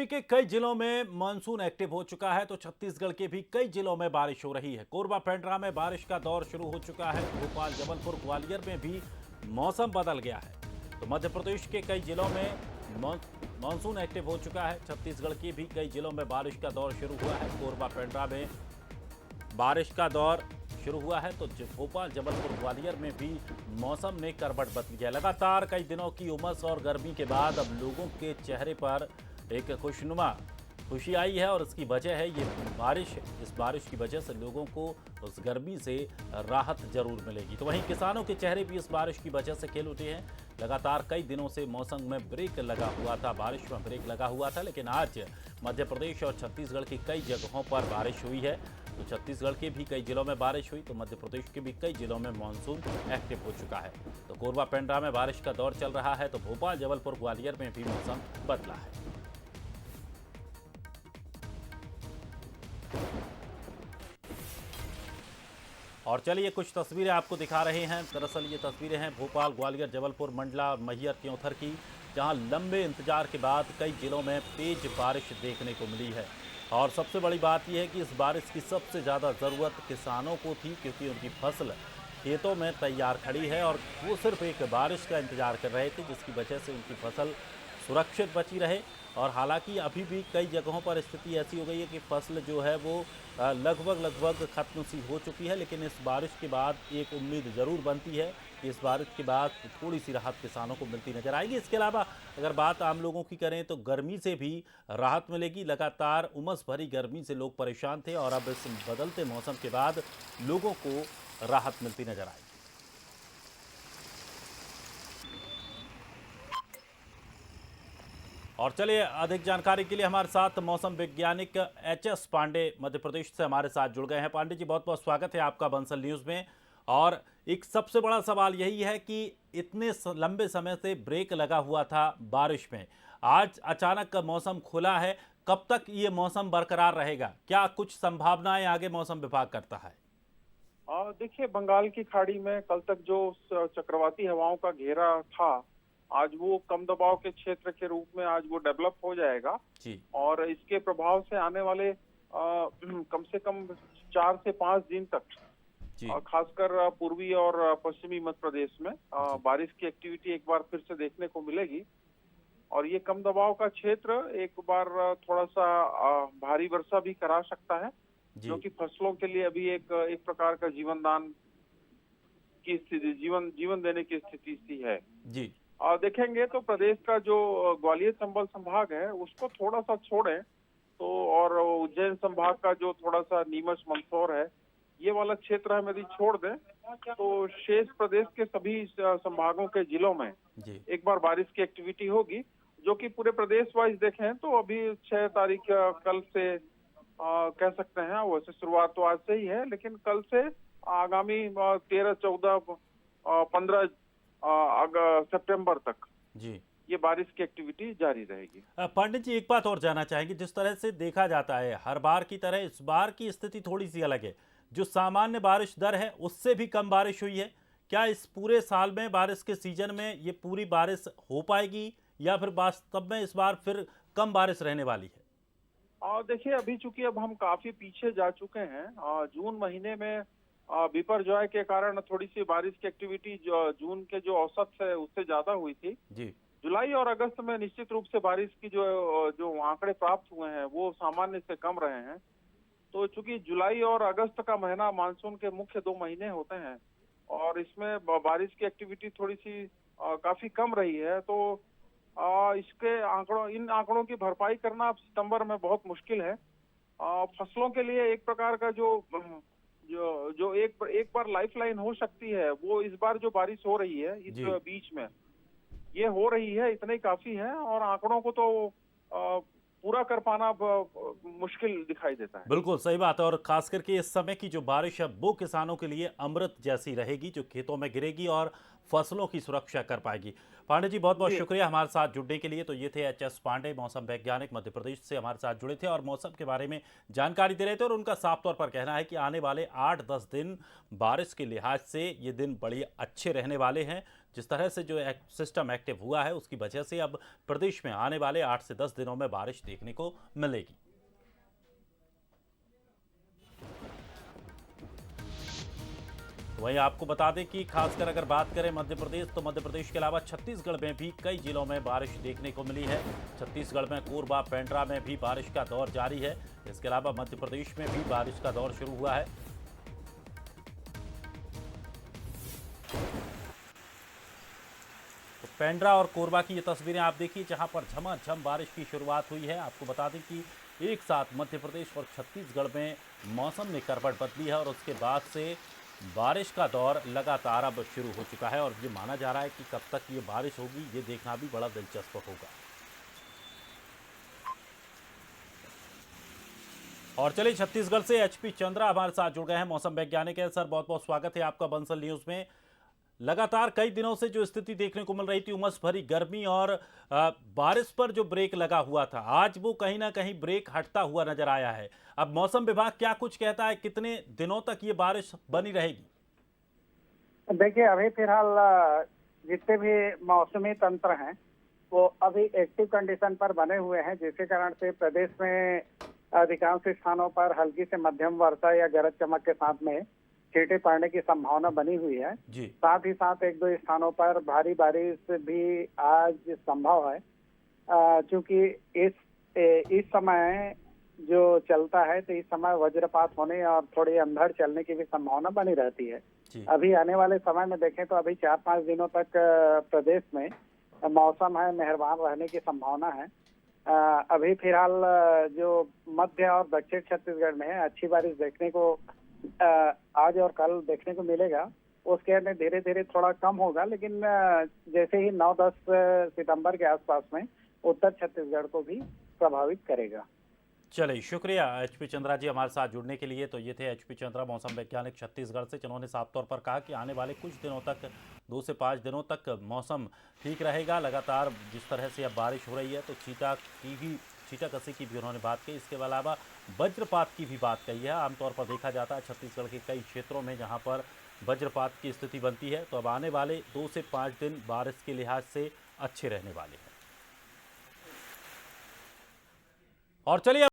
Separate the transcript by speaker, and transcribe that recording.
Speaker 1: के कई जिलों में मानसून एक्टिव हो चुका है तो छत्तीसगढ़ के भी कई जिलों में बारिश हो रही है। कोरबा पेंड्रा में बारिश का दौर शुरू हो चुका है। भोपाल, जबलपुर, ग्वालियर में भी मौसम बदल गया है। तो मध्य प्रदेश के कई जिलों में मानसून एक्टिव हो चुका है। छत्तीसगढ़ के भी कई जिलों में बारिश का दौर शुरू हुआ है। कोरबा पेंड्रा में बारिश का दौर शुरू हुआ है तो भोपाल, जबलपुर, ग्वालियर में भी मौसम ने करवट बदल लिया। लगातार कई दिनों की उमस और गर्मी के बाद अब लोगों के चेहरे पर एक खुशी आई है और इसकी वजह है ये बारिश। इस बारिश की वजह से लोगों को उस गर्मी से राहत जरूर मिलेगी। तो वहीं किसानों के चेहरे भी इस बारिश की वजह से खिल उठे हैं। लगातार कई दिनों से मौसम में ब्रेक लगा हुआ था, बारिश में ब्रेक लगा हुआ था, लेकिन आज मध्य प्रदेश और छत्तीसगढ़ की कई जगहों पर बारिश हुई है। तो छत्तीसगढ़ के भी कई जिलों में बारिश हुई तो मध्य प्रदेश के भी कई जिलों में मानसून एक्टिव हो चुका है। तो कोरबा पेंड्रा में बारिश का दौर चल रहा है तो भोपाल, जबलपुर, ग्वालियर में भी मौसम बदला है। और चलिए कुछ तस्वीरें आपको दिखा रहे हैं। दरअसल ये तस्वीरें हैं भोपाल, ग्वालियर, जबलपुर, मंडला और मैहर, त्योंथर की, जहां लंबे इंतजार के बाद कई जिलों में तेज बारिश देखने को मिली है। और सबसे बड़ी बात यह है कि इस बारिश की सबसे ज़्यादा ज़रूरत किसानों को थी, क्योंकि उनकी फसल खेतों में तैयार खड़ी है और वो सिर्फ एक बारिश का इंतजार कर रहे थे, जिसकी वजह से उनकी फसल सुरक्षित बची रहे। और हालांकि अभी भी कई जगहों पर स्थिति ऐसी हो गई है कि फसल जो है वो लगभग ख़त्म सी हो चुकी है, लेकिन इस बारिश के बाद एक उम्मीद ज़रूर बनती है कि इस बारिश के बाद थोड़ी सी राहत किसानों को मिलती नजर आएगी। इसके अलावा अगर बात आम लोगों की करें तो गर्मी से भी राहत मिलेगी। लगातार उमस भरी गर्मी से लोग परेशान थे और अब इस बदलते मौसम के बाद लोगों को राहत मिलती नजर आएगी। और चलिए अधिक जानकारी के लिए हमारे साथ मौसम वैज्ञानिक एच.एस. पांडे मध्य प्रदेश से हमारे साथ जुड़ गए हैं। पांडे जी, बहुत बहुत स्वागत है आपका बंसल न्यूज़ में। और एक सबसे बड़ा सवाल यही है कि इतने लंबे समय से ब्रेक लगा हुआ था बारिश में, आज अचानक मौसम खुला है। कब तक ये मौसम बरकरार रहेगा? क्या कुछ संभावनाएं आगे मौसम विभाग करता है?
Speaker 2: देखिए, बंगाल की खाड़ी में कल तक जो चक्रवाती हवाओं का घेरा था, आज वो कम दबाव के क्षेत्र के रूप में आज वो डेवलप हो जाएगा।
Speaker 1: जी
Speaker 2: और इसके प्रभाव से आने वाले कम से कम 4 से 5 दिन तक
Speaker 1: जी
Speaker 2: खासकर पूर्वी और पश्चिमी मध्य प्रदेश में
Speaker 1: जी
Speaker 2: बारिश की एक्टिविटी एक बार फिर से देखने को मिलेगी। और ये कम दबाव का क्षेत्र एक बार थोड़ा सा भारी वर्षा भी करा सकता है, जो
Speaker 1: जी
Speaker 2: कि फसलों के लिए अभी एक प्रकार का जीवन दान की स्थिति, जीवन देने की स्थिति सी है।
Speaker 1: जी
Speaker 2: और देखेंगे तो प्रदेश का जो ग्वालियर चंबल संभाग है उसको थोड़ा सा छोड़ें तो, और उज्जैन संभाग का जो थोड़ा सा नीमच मंदसौर है, ये वाला क्षेत्र हम यदि छोड़ दें तो शेष प्रदेश के सभी संभागों के जिलों में
Speaker 1: जी
Speaker 2: एक बार बारिश की एक्टिविटी होगी, जो कि पूरे प्रदेश वाइज देखें तो अभी 6 तारीख कल से कह सकते हैं। वैसे शुरुआत तो आज से ही है, लेकिन कल से आगामी 13, 14, 15 सितंबर तक
Speaker 1: जी
Speaker 2: ये बारिश की एक्टिविटी जारी रहेगी।
Speaker 1: पंडित जी, एक बात और जानना चाहेंगे। जिस तरह से देखा जाता है हर बार की तरह इस बार की स्थिति थोड़ी सी अलग है। जो सामान्य बारिश दर है उससे भी कम बारिश हुई है। क्या इस पूरे साल में बारिश के सीजन में ये पूरी बारिश हो पाएगी या फिर वास्तव में इस बार फिर कम बारिश रहने वाली है?
Speaker 2: और देखिए, अभी चूंकि अब हम काफी पीछे जा चुके हैं, जून महीने में बिपरजॉय के कारण थोड़ी सी बारिश की एक्टिविटी जो जून के जो औसत है उससे ज्यादा हुई थी।
Speaker 1: जी
Speaker 2: जुलाई और अगस्त में निश्चित रूप से बारिश की जो जो आंकड़े प्राप्त हुए हैं वो सामान्य से कम रहे हैं। तो चूंकि जुलाई और अगस्त का महीना मानसून के मुख्य 2 महीने होते हैं और इसमें बारिश की एक्टिविटी थोड़ी सी काफी कम रही है, तो इन आंकड़ों की भरपाई करना अब सितंबर में बहुत मुश्किल है। फसलों के लिए एक प्रकार का जो एक बार लाइफलाइन हो सकती है, वो इस बार जो बारिश हो रही है इस
Speaker 1: जी
Speaker 2: बीच में ये हो रही है, इतने ही काफी है। और आंकड़ों को तो पूरा कर पाना मुश्किल दिखाई देता है।
Speaker 1: बिल्कुल सही बात है। और खास करके इस समय की जो बारिश है वो किसानों के लिए अमृत जैसी रहेगी, जो खेतों में गिरेगी और फसलों की सुरक्षा कर पाएगी। पांडे जी, बहुत बहुत
Speaker 2: जी।
Speaker 1: शुक्रिया हमारे साथ जुड़ने के लिए। तो ये थे एच एस पांडे, मौसम वैज्ञानिक मध्य प्रदेश से हमारे साथ जुड़े थे और मौसम के बारे में जानकारी दे रहे थे। और उनका साफ तौर पर कहना है कि आने वाले 8-10 दिन बारिश के लिहाज से ये दिन बड़े अच्छे रहने वाले हैं। जिस तरह से जो सिस्टम एक्टिव हुआ है उसकी वजह से अब प्रदेश में आने वाले 8 से 10 दिनों में बारिश देखने को मिलेगी। वहीं आपको बता दें कि खासकर अगर बात करें मध्य प्रदेश, तो मध्य प्रदेश के अलावा छत्तीसगढ़ में भी कई जिलों में बारिश देखने को मिली है। छत्तीसगढ़ में कोरबा, पेंड्रा में भी बारिश का दौर जारी है। इसके अलावा मध्य प्रदेश में भी बारिश का दौर शुरू हुआ है। तो पेंड्रा और कोरबा की ये तस्वीरें आप देखिए, जहां पर झमाझम बारिश की शुरुआत हुई है। आपको बता दें कि एक साथ मध्य प्रदेश और छत्तीसगढ़ में मौसम ने करवट बदली है और उसके बाद से बारिश का दौर लगातार अब शुरू हो चुका है। और ये माना जा रहा है कि कब तक ये बारिश होगी, ये देखना भी बड़ा दिलचस्प होगा। और चलिए, छत्तीसगढ़ से एचपी चंद्रा हमारे साथ जुड़ गए हैं, मौसम वैज्ञानिक है। सर, बहुत बहुत स्वागत है आपका बंसल न्यूज में। लगातार कई दिनों से जो स्थिति देखने को मिल रही थी, उमस भरी गर्मी और बारिश पर जो ब्रेक लगा हुआ था, आज वो कहीं ना कहीं ब्रेक हटता हुआ नजर आया है। अब मौसम विभाग क्या कुछ कहता है, कितने दिनों तक ये बारिश बनी रहेगी?
Speaker 3: देखिए, अभी फिलहाल जितने भी मौसमी तंत्र हैं वो अभी एक्टिव कंडीशन पर बने हुए हैं, जिसके कारण से प्रदेश में अधिकांश स्थानों पर हल्की से मध्यम वर्षा या गरज चमक के साथ में छींटे पड़ने की संभावना बनी हुई है।
Speaker 1: जी।
Speaker 3: साथ ही साथ एक दो स्थानों पर भारी बारिश भी आज संभव है, क्योंकि इस समय जो चलता है तो इस समय वज्रपात होने और थोड़ी अंधड़ चलने की भी संभावना बनी रहती है।
Speaker 1: जी।
Speaker 3: अभी आने वाले समय में देखें तो अभी 4-5 दिनों तक प्रदेश में मौसम है मेहरबान रहने की संभावना है। अभी फिलहाल जो मध्य और दक्षिण छत्तीसगढ़ में अच्छी बारिश देखने को आज और कल देखने को मिलेगा। उसके में धीरे धीरे थोड़ा कम होगा, लेकिन जैसे ही 9-10 सितंबर के आसपास में उत्तर छत्तीसगढ़ को भी प्रभावित करेगा।
Speaker 1: चलिए, शुक्रिया एचपी चंद्रा जी हमारे साथ जुड़ने के लिए। तो ये थे एचपी चंद्रा, मौसम वैज्ञानिक छत्तीसगढ़ से, जिन्होंने साफ तौर पर कहा कि आने वाले कुछ दिनों तक, 2 से 5 दिनों तक मौसम ठीक रहेगा। लगातार जिस तरह से अब बारिश हो रही है, तो छींटा-कसी की भी उन्होंने बात कही। इसके अलावा वज्रपात की भी बात कही है। आमतौर पर देखा जाता है छत्तीसगढ़ के कई क्षेत्रों में जहाँ पर वज्रपात की स्थिति बनती है। तो अब आने वाले 2 से 5 दिन बारिश के लिहाज से अच्छे रहने वाले हैं। और चलिए